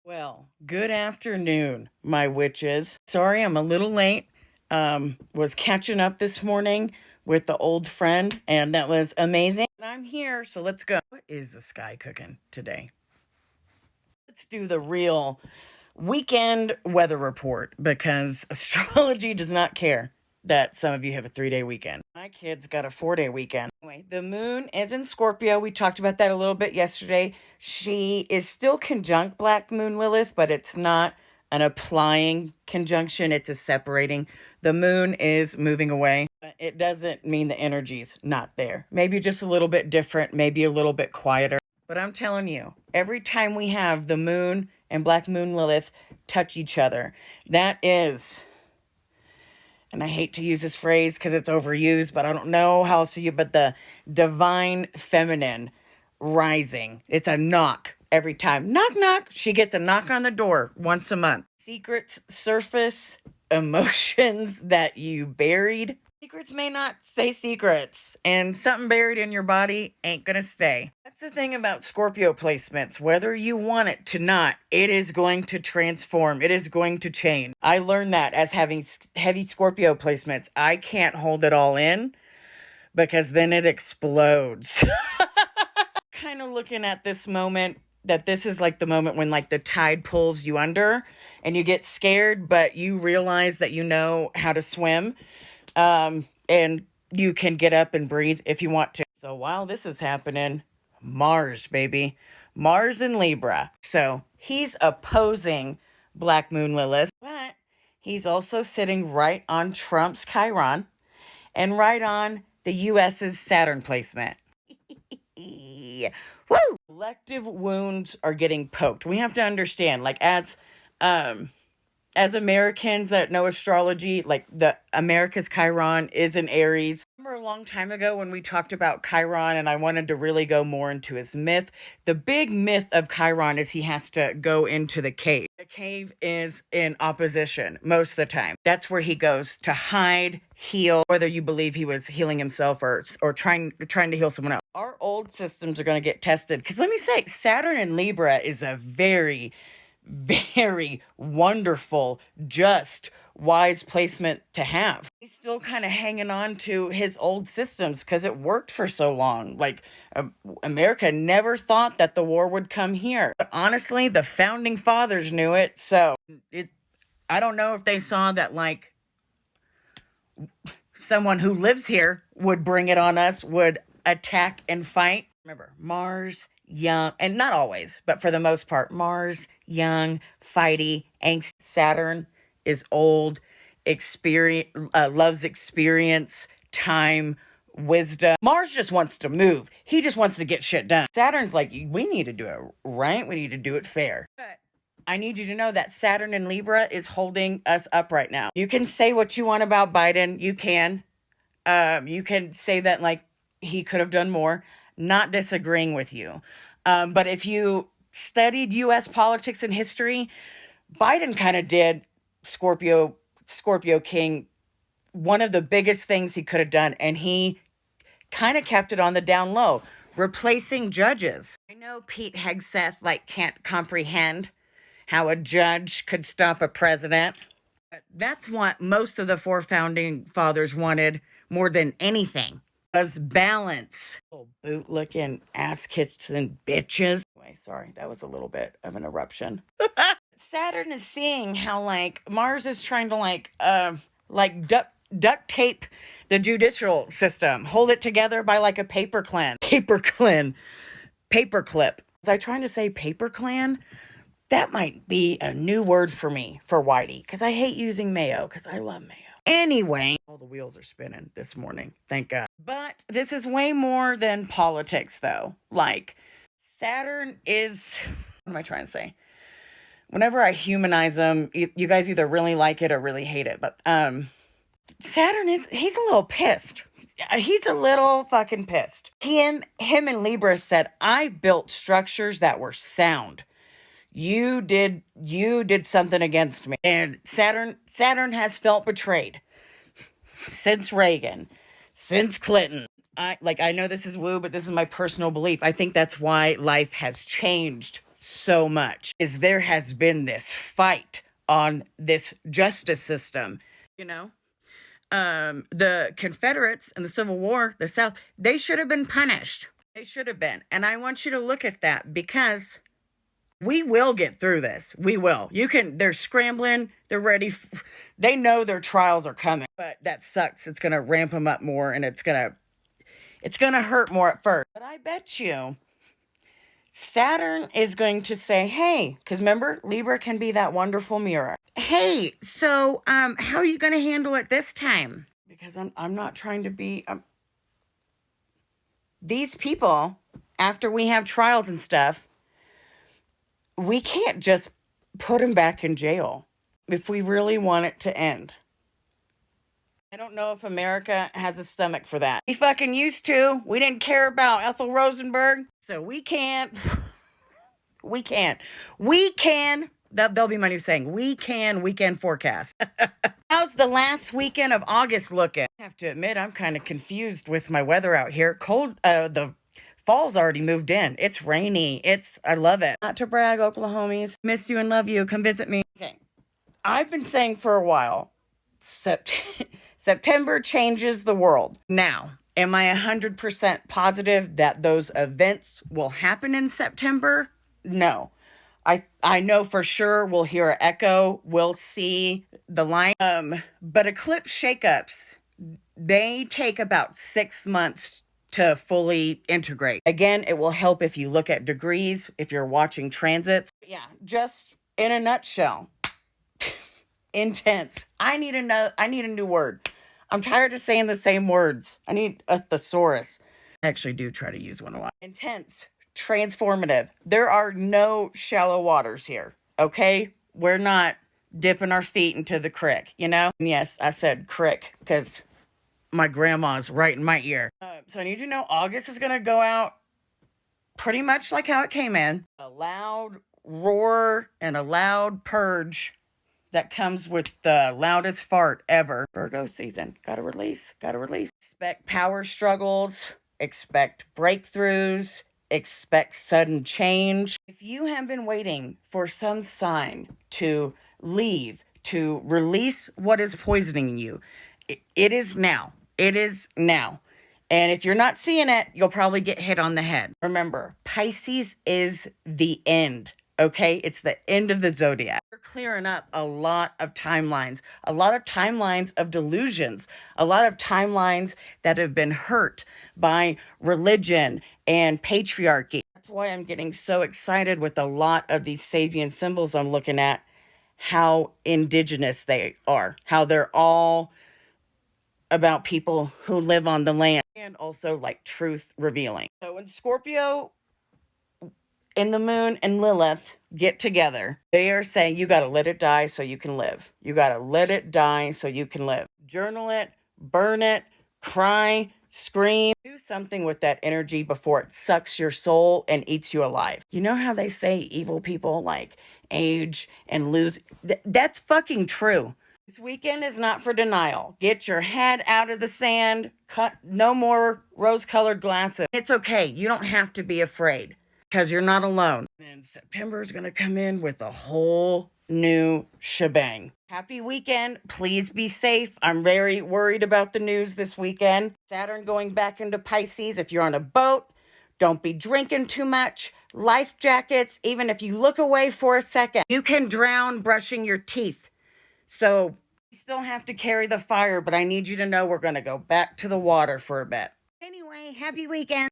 Well, good afternoon, my witches. Sorry, I'm a little late. Was catching up this morning with the old friend, and that was amazing. I'm here, so let's go. What is the sky cooking today? Let's do the real weekend weather report because astrology does not care that some of you have a 3-day weekend. My kids got a 4-day weekend. Anyway, the moon is in Scorpio. We talked about that a little bit yesterday. She is still conjunct Black Moon Lilith, but it's not an applying conjunction, it's a separating. The moon is moving away. But it doesn't mean the energy's not there. Maybe just a little bit different, maybe a little bit quieter. But I'm telling you, every time we have the moon and Black Moon Lilith touch each other, that is, and I hate to use this phrase because it's overused, but I don't know how else to use, but the divine feminine rising. It's a knock every time. Knock, knock. She gets a knock on the door once a month. Secrets surface, emotions that you buried. Secrets may not stay secrets, and something buried in your body ain't gonna stay. That's the thing about Scorpio placements. Whether you want it to not, it is going to transform. It is going to change. I learned that as having heavy Scorpio placements. I can't hold it all in because then it explodes. Kind of looking at this moment that this is like the moment when like the tide pulls you under and you get scared, but you realize that you know how to swim. And you can get up and breathe if you want to. So while this is happening, Mars, baby. Mars in Libra. So he's opposing Black Moon Lilith, but he's also sitting right on Trump's Chiron and right on the U.S.'s Saturn placement. Woo! Collective wounds are getting poked. We have to understand, like, as Americans that know astrology, like the America's Chiron is in Aries. I remember a long time ago when we talked about Chiron and I wanted to really go more into his myth. The big myth of Chiron is he has to go into the cave. The cave is in opposition most of the time. That's where he goes to hide, heal, whether you believe he was healing himself or trying to heal someone else. Our old systems are going to get tested because let me say, Saturn in Libra is a very wonderful, just, wise placement to have. He's still kind of hanging on to his old systems because it worked for so long. Like, America never thought that the war would come here. But honestly, the founding fathers knew it, so I don't know if they saw that, like, someone who lives here would bring it on us, would attack and fight. Remember, Mars, young, and not always, but for the most part, Mars, young, fighty, angst. Saturn is old, loves experience, time, wisdom. Mars just wants to move. He just wants to get shit done. Saturn's like, we need to do it right. We need to do it fair. But I need you to know that Saturn in Libra is holding us up right now. You can say what you want about Biden. You can say that, like, he could have done more. Not disagreeing with you. But if you studied U.S. politics and history, Biden kind of did Scorpio King, one of the biggest things he could have done. And he kind of kept it on the down low, replacing judges. I know Pete Hegseth, like, can't comprehend how a judge could stop a president. That's what most of the four founding fathers wanted more than anything. Was balance. Little boot-looking, ass-kissing bitches. Anyway, sorry, that was a little bit of an eruption. Saturn is seeing how, like, Mars is trying to, like duct tape the judicial system. Hold it together by, like, a paperclip. Was I trying to say paperclan? That might be a new word for me, for Whitey, because I hate using mayo, because I love mayo. Anyway, all the wheels are spinning this morning, thank God. But this is way more than politics, though. Like, Saturn is, what am I trying to say? Whenever I humanize them, you guys either really like it or really hate it. But Saturn he's a little pissed. He's a little fucking pissed. Him and Libra said, I built structures that were sound. You did something against me. And Saturn has felt betrayed since Reagan, since Clinton. I know this is woo, but this is my personal belief. I think that's why life has changed so much is there has been this fight on this justice system, you know? The Confederates in the Civil War, the South, they should have been punished. They should have been. And I want you to look at that because we will get through this. We will. They're scrambling. They're ready. They know their trials are coming, but that sucks. It's going to ramp them up more and it's going to hurt more at first. But I bet you Saturn is going to say, hey, because remember, Libra can be that wonderful mirror. Hey, so how are you going to handle it this time? Because I'm not trying to be these people, after we have trials and stuff, we can't just put them back in jail if we really want it to end. I don't know if America has a stomach for that. We fucking used to. We didn't care about Ethel Rosenberg, so we can't. We can't. We can. That'll be my new saying. We can weekend forecast. How's the last weekend of August looking? I have to admit, I'm kind of confused with my weather out here. Cold, the fall's already moved in. It's rainy. I love it. Not to brag, Oklahomies. Miss you and love you. Come visit me. Okay. I've been saying for a while, September changes the world. Now, am I 100% positive that those events will happen in September? No. I know for sure we'll hear an echo. We'll see the line. But eclipse shakeups, they take about 6 months to fully integrate. Again, it will help if you look at degrees, if you're watching transits. Yeah, just in a nutshell, intense. I need a new word. I'm tired of saying the same words. I need a thesaurus. I actually do try to use one a lot. Intense, transformative. There are no shallow waters here, okay? We're not dipping our feet into the creek, you know? And yes, I said creek because my grandma's right in my ear. So I need you to know August is going to go out pretty much like how it came in. A loud roar and a loud purge that comes with the loudest fart ever. Virgo season. Gotta release. Expect power struggles. Expect breakthroughs. Expect sudden change. If you have been waiting for some sign to leave, to release what is poisoning you, it is now. It is now. And if you're not seeing it, you'll probably get hit on the head. Remember, Pisces is the end. Okay, it's the end of the zodiac. We're clearing up a lot of timelines of delusions, a lot of timelines that have been hurt by religion and patriarchy. That's why I'm getting so excited with a lot of these Sabian symbols I'm looking at, how indigenous they are, how they're all about people who live on the land, and also like truth revealing. So when Scorpio and the moon and Lilith get together, they are saying you got to let it die so you can live. You got to let it die so you can live. Journal it, burn it, cry, scream. Do something with that energy before it sucks your soul and eats you alive. You know how they say evil people like age and lose? That's fucking true. This weekend is not for denial. Get your head out of the sand. No more rose-colored glasses. It's okay. You don't have to be afraid because you're not alone. And September is going to come in with a whole new shebang. Happy weekend. Please be safe. I'm very worried about the news this weekend. Saturn going back into Pisces. If you're on a boat, don't be drinking too much. Life jackets. Even if you look away for a second, you can drown brushing your teeth. So we still have to carry the fire, but I need you to know we're going to go back to the water for a bit. Anyway, happy weekend.